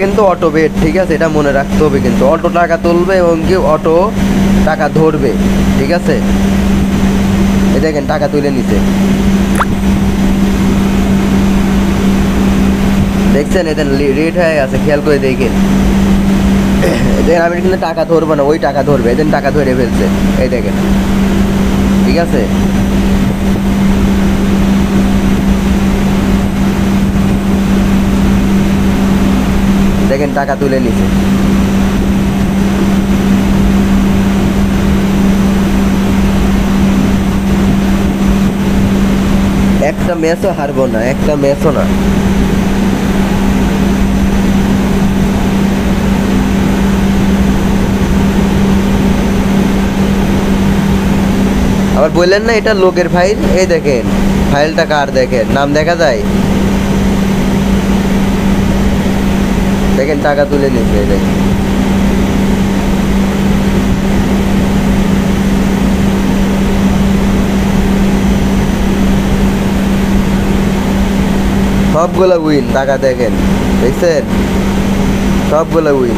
কিন্তু auto bed, ঠিক আছে, এটা মনে রাখতে হবে, কিন্তু অটো টাকা তুলবে এবং কি অটো টাকা ধরবে, ঠিক আছে। এই দেখেন টাকা তুলে নিছে, দেখছেন, এটা রেড হয়ে আছে, খেয়াল করে দেখেন। দেখেন আমি কিন্তু টাকা ধরবো না, ওই টাকা ধরবে, এদিন টাকা ধরে ফেলছে, এই দেখেন, ঠিক আছে। দেখেন টাকা তুলে নিছে। একটা ম্যাচও হারবো না, একটা ম্যাচও না। আবার বললেন না এটা লোকের ফাইল, এই দেখেন ফাইলটা কার, দেখেন নাম দেখা যায়, দেখেন টাকা তুলে নিচ্ছে, এই দেখেন। সবগুলো উইন, টাকা দেখেন, দেখছেন, সবগুলো উইন।